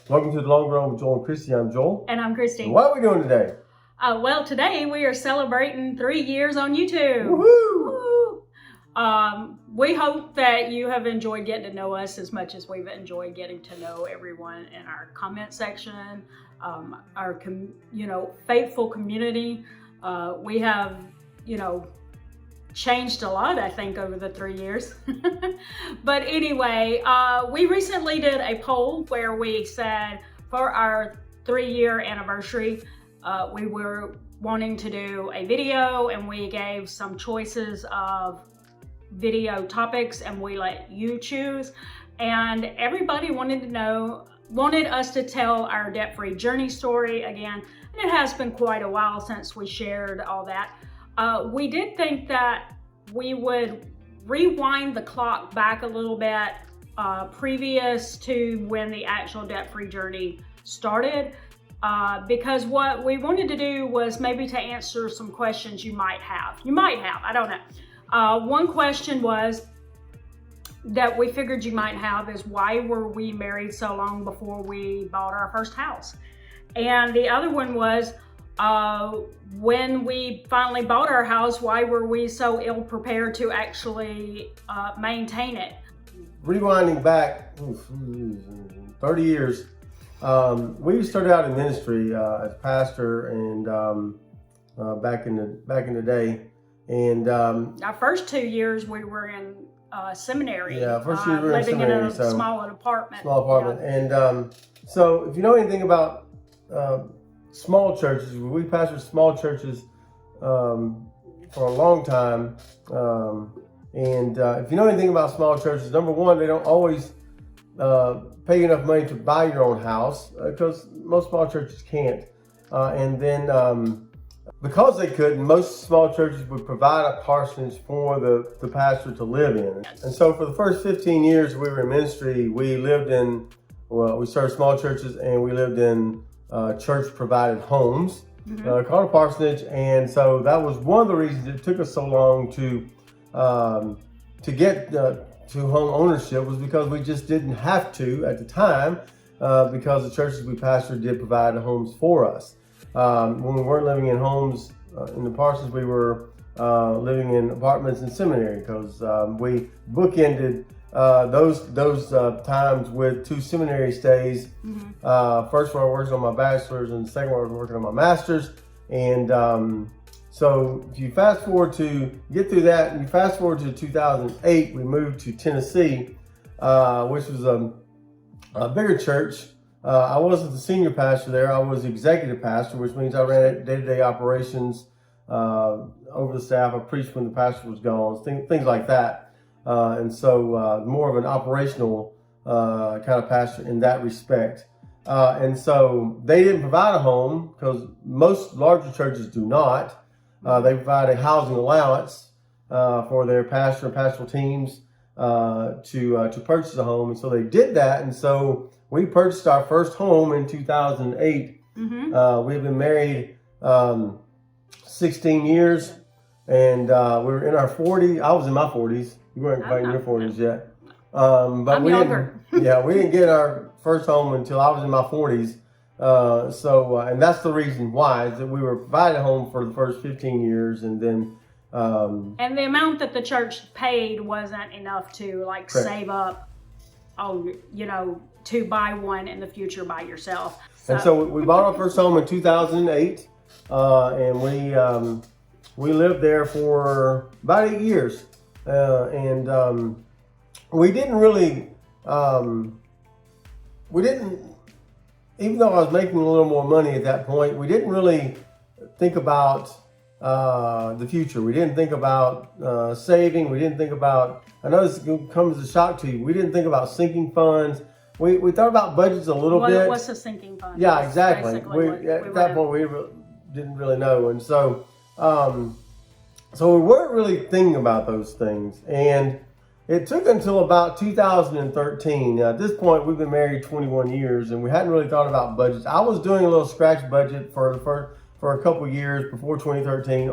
Welcome to the Long Run with Joel and Christy. I'm Joel. And I'm Christy. And what are we doing today? Well, today we are celebrating 3 years on YouTube. Woohoo! We hope that you have enjoyed getting to know us as much as we've enjoyed getting to know everyone in our comment section, our faithful community. We have, changed a lot, I think, over the 3 years. But anyway, we recently did a poll where we said for our 3-year anniversary, we were wanting to do a video, and we gave some choices of video topics and we let you choose. And everybody wanted us to tell our debt-free journey story again. And it has been quite a while since we shared all that. We did think that we would rewind the clock back a little bit previous to when the actual debt-free journey started, because what we wanted to do was maybe to answer some questions you might have, I don't know. One question was that we figured you might have is, why were we married so long before we bought our first house? And the other one was, when we finally bought our house, why were we so ill prepared to actually maintain it? Rewinding back 30 years, we started out in ministry as pastor, and back in the day, and our first 2 years we were in seminary. Yeah, first year we were in living seminary, in a small apartment. Yeah. And so if you know anything about small churches, we pastored small churches for a long time. And if you know anything about small churches, number one, they don't always pay you enough money to buy your own house, because most small churches can't. And then because they couldn't, most small churches would provide a parsonage for the pastor to live in. And so for the first 15 years we were in ministry, we started small churches, and we lived in church-provided homes, called a parsonage. And so that was one of the reasons it took us so long to get to home ownership, was because we just didn't have to at the time, because the churches we pastored did provide homes for us. When we weren't living in homes in the parsonage, we were living in apartments in seminary, because we bookended those times with 2 seminary stays. First one I was working on my bachelor's, and the second one I was working on my master's. And so if you fast forward to get through that, and you fast forward to 2008, we moved to Tennessee, which was a bigger church. I wasn't the senior pastor there. I was the executive pastor, which means I ran day-to-day operations over the staff. I preached when the pastor was gone, things like that. And so more of an operational kind of pastor in that respect. And so they didn't provide a home, because most larger churches do not. They provide a housing allowance for their pastor and pastoral teams to purchase a home. And so they did that. And so we purchased our first home in 2008. We've been married 16 years, and we were in our 40s. I was in my 40s. You weren't quite in your 40s yet. But I'm younger. we didn't get our first home until I was in my 40s. And that's the reason why, is that we were provided a home for the first 15 years, and then and the amount that the church paid wasn't enough to correct. Save up, to buy one in the future by yourself. And so we bought our first home in 2008, and we lived there for about 8 years. We didn't really, even though I was making a little more money at that point, we didn't really think about the future. We didn't think about saving. We didn't think about, I know this comes as a shock to you, we didn't think about sinking funds. We thought about budgets a little bit. What's a sinking fund? Yeah, exactly. At that point, we didn't really know. And so, so we weren't really thinking about those things. And it took until about 2013. Now, at this point, we've been married 21 years, and we hadn't really thought about budgets. I was doing a little scratch budget for a couple of years before 2013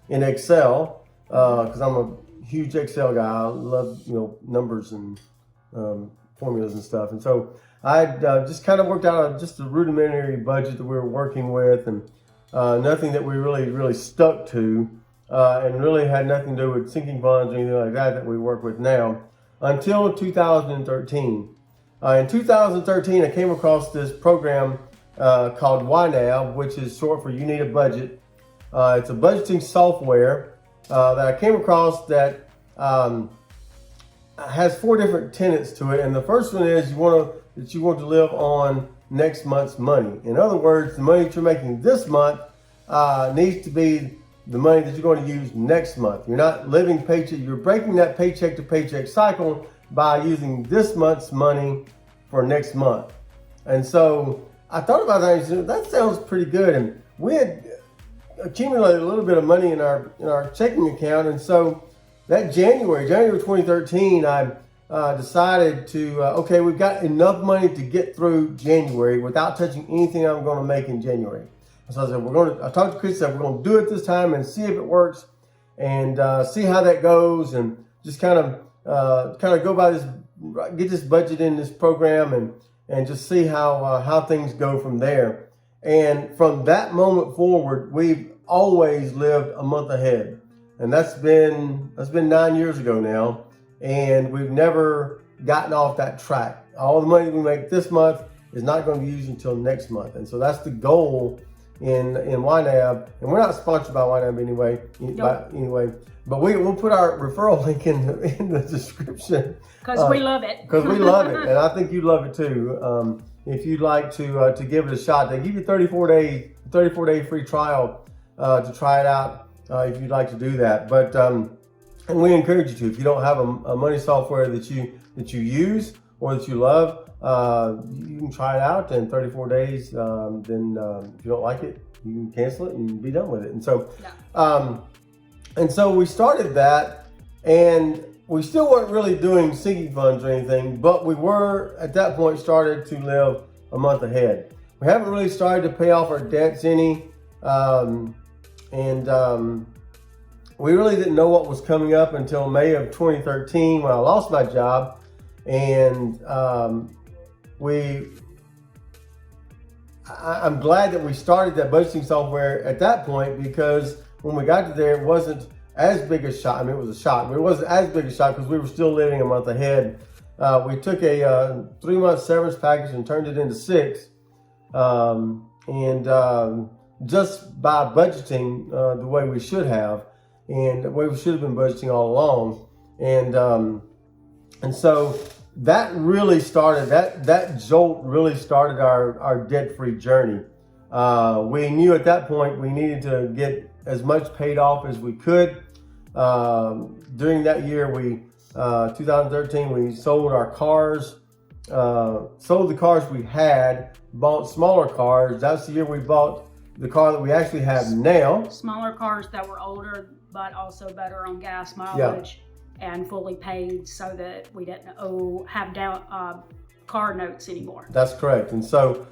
in Excel, because I'm a huge Excel guy. I love numbers and formulas and stuff. And so I just kind of worked out just a rudimentary budget that we were working with, and nothing that we really stuck to, and really had nothing to do with sinking funds or anything like that we work with now until 2013. In 2013, I came across this program called YNAB, which is short for You Need a Budget. It's a budgeting software that I came across that has 4 different tenets to it. And the first one is you want to live on next month's money. In other words, the money that you're making this month needs to be the money that you're going to use next month. You're not living paycheck. You're breaking that paycheck to paycheck cycle by using this month's money for next month. And so I thought about that and said, that sounds pretty good. And we had accumulated a little bit of money in our checking account. And so that January 2013, I decided to, okay, we've got enough money to get through January without touching anything I'm going to make in January. So I said, I talked to Chris, said, we're going to do it this time and see if it works and see how that goes, and just kind of go by this, get this budget in this program and just see how things go from there. And from that moment forward, we've always lived a month ahead. And that's been 9 years ago now. And we've never gotten off that track. All the money we make this month is not going to be used until next month. And so that's the goal in YNAB. And we're not sponsored by YNAB anyway. But we'll put our referral link in the description. Because we love it. Because we love it. And I think you love it too. If you'd like to give it a shot, they give you 34-day free trial to try it out if you'd like to do that. But and we encourage you to. If you don't have a money software that you use or that you love, you can try it out in 34 days. Then if you don't like it, you can cancel it and be done with it. And so we started that, and we still weren't really doing sinking funds or anything, but we were at that point started to live a month ahead. We haven't really started to pay off our debts any, we really didn't know what was coming up until May of 2013 when I lost my job. And I'm glad that we started that budgeting software at that point, because when we got to there, it wasn't as big a shock. I mean, it was a shock, but it wasn't as big a shock because we were still living a month ahead. We took a 3-month severance package and turned it into 6. Just by budgeting the way we should have, and the way we should have been budgeting all along. And so that really started, that jolt really started our debt-free journey. We knew at that point we needed to get as much paid off as we could. During that year, 2013, we sold our cars, sold the cars we had, bought smaller cars. That's the year we bought the car that we actually have now. Smaller cars that were older, but also better on gas mileage, and fully paid, so that we didn't have down car notes anymore. That's correct. And so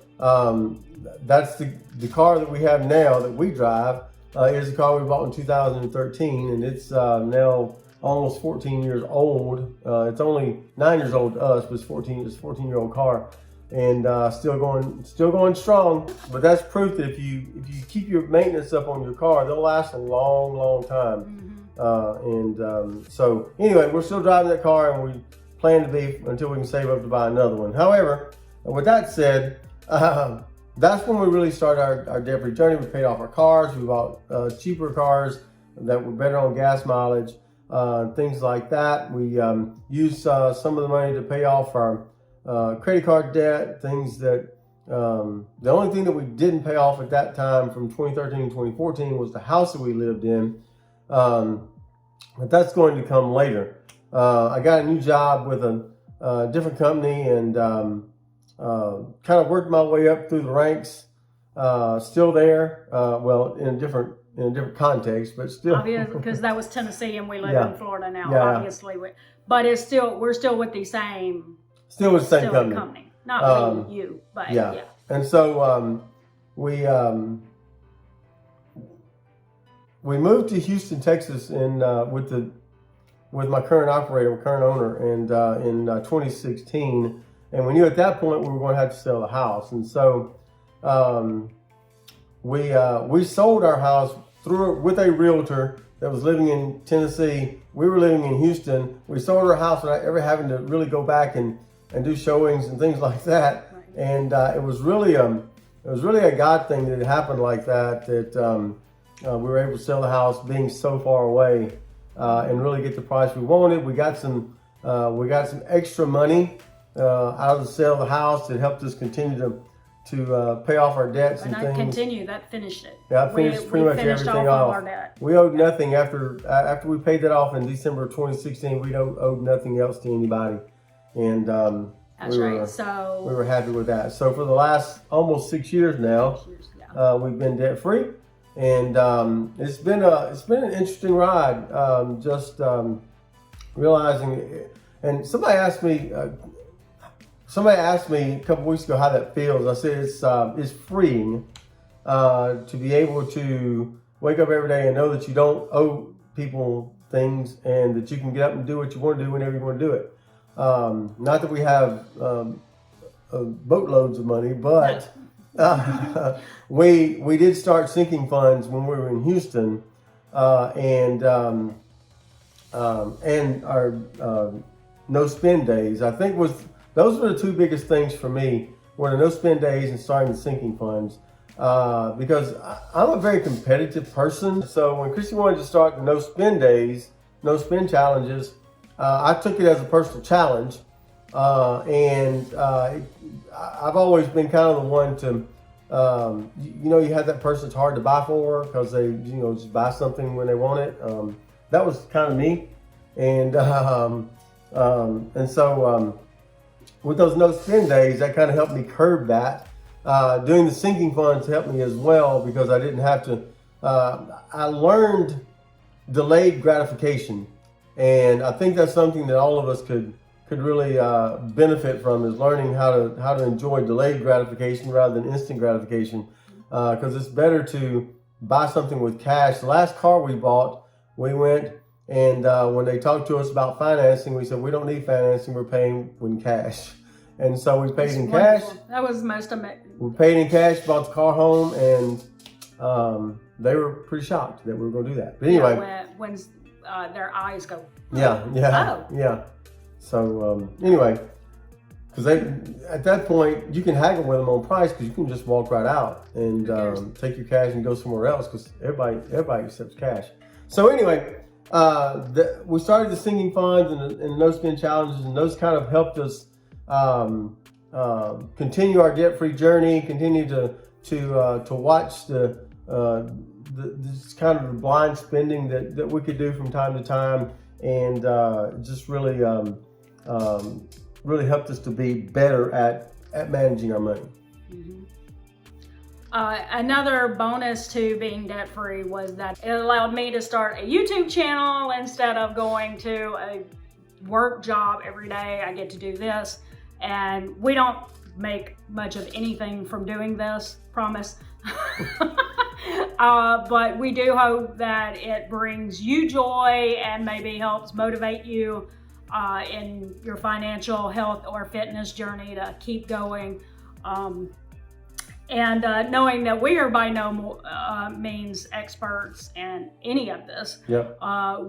that's the car that we have now that we drive is the car we bought in 2013, and it's now almost 14 years old. It's only 9 years old to us, but it's 14-year-old car, and still going strong. But that's proof that if you keep your maintenance up on your car, they'll last a long time. So anyway, we're still driving that car, and we plan to be until we can save up to buy another one. However, with that said, that's when we really started our debt-free journey. We paid off our cars. We bought cheaper cars that were better on gas mileage, things like that. We used some of the money to pay off our credit card debt, things that the only thing that we didn't pay off at that time from 2013 to 2014 was the house that we lived in. But that's going to come later. I got a new job with a different company, and kind of worked my way up through the ranks. Still there, well, in a different context, but still. Obviously, because that was Tennessee, and we live in Florida now. Obviously, but we're still with the same. Still with the same company. Not you, but yeah. And so we moved to Houston, Texas, with my current operator, current owner, and in 2016. and we knew at that point we were going to have to sell the house. And so we sold our house with a realtor that was living in Tennessee. We were living in Houston. We sold our house without ever having to really go back and do showings and things like that. Right. And it was really a God thing that it happened like that. We were able to sell the house being so far away and really get the price we wanted. We got some extra money out of the sale of the house that helped us continue to pay off our debts and not things. continue, that finished it. Yeah, I finished pretty much finished everything off off. all our debt. We owed nothing after we paid that off in December of 2016. We owed nothing else to anybody, and That's right. So we were happy with that. So for the last almost 6 years now, we've been debt free, and it's been an interesting ride. Realizing, and somebody asked me a couple weeks ago how that feels. I said it's freeing to be able to wake up every day and know that you don't owe people things, and that you can get up and do what you want to do whenever you want to do it. Not that we have boatloads of money, but we did start sinking funds when we were in Houston, and our no spend days. I think those were the two biggest things for me, were the no spend days and starting the sinking funds, because I'm a very competitive person. So when Christy wanted to start the no spend days, no spend challenges, I took it as a personal challenge, and I've always been kind of the one to, you have that person it's hard to buy for because they, just buy something when they want it. That was kind of me, and so with those no spend days, that kind of helped me curb that. Doing the sinking funds helped me as well, because I didn't have to. I learned delayed gratification. And I think that's something that all of us could really benefit from, is learning how to enjoy delayed gratification rather than instant gratification, because it's better to buy something with cash. The last car we bought, we went and when they talked to us about financing, we said we don't need financing, we're paying in cash. And so we paid in cash. That was the most amazing. We paid in cash, bought the car home, and they were pretty shocked that we were going to do that. But anyway. Yeah, when their eyes go. Yeah. So anyway, because at that point you can haggle with them on price, because you can just walk right out and take your cash and go somewhere else, because everybody accepts cash. So anyway, we started the singing funds and no spend challenges, and those kind of helped us continue our debt-free journey, continue to watch this kind of blind spending that we could do from time to time, and just really helped us to be better at managing our money. Mm-hmm. Another bonus to being debt-free was that it allowed me to start a YouTube channel instead of going to a work job every day. I get to do this, and we don't make much of anything from doing this, promise. But we do hope that it brings you joy and maybe helps motivate you in your financial health or fitness journey to keep going. And knowing that we are by no means experts in any of this. Yep.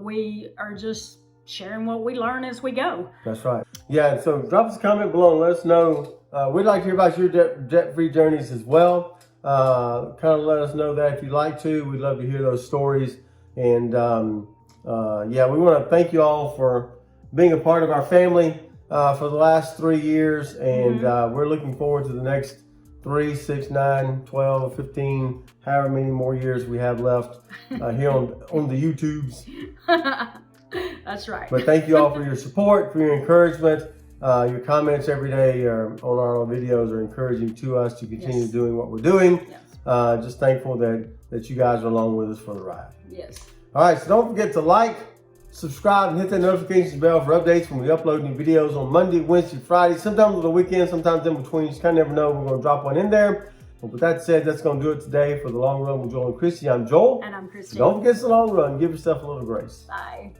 We are just sharing what we learn as we go. That's right. Yeah, and so drop us a comment below and let us know. We'd like to hear about your debt-free journeys as well. Kind of let us know that if you'd like to. We'd love to hear those stories. And yeah, we want to thank you all for being a part of our family for the last 3 years. And we're looking forward to the next 3, 6, 9, 12, 15, however many more years we have left here on the YouTubes. That's right. But thank you all for your support, for your encouragement. Your comments every day on our videos are encouraging to us to continue doing what we're doing. Yes. Just thankful that you guys are along with us for the ride. Yes. All right, so don't forget to like, subscribe, and hit that notifications bell for updates when we upload new videos on Monday, Wednesday, Friday, sometimes on the weekend, sometimes in between. You just kind of never know. We're going to drop one in there. But with that said, that's going to do it today for The Long Run with Joel and Christy. I'm Joel. And I'm Christy. Don't forget it's the long run. Give yourself a little grace. Bye.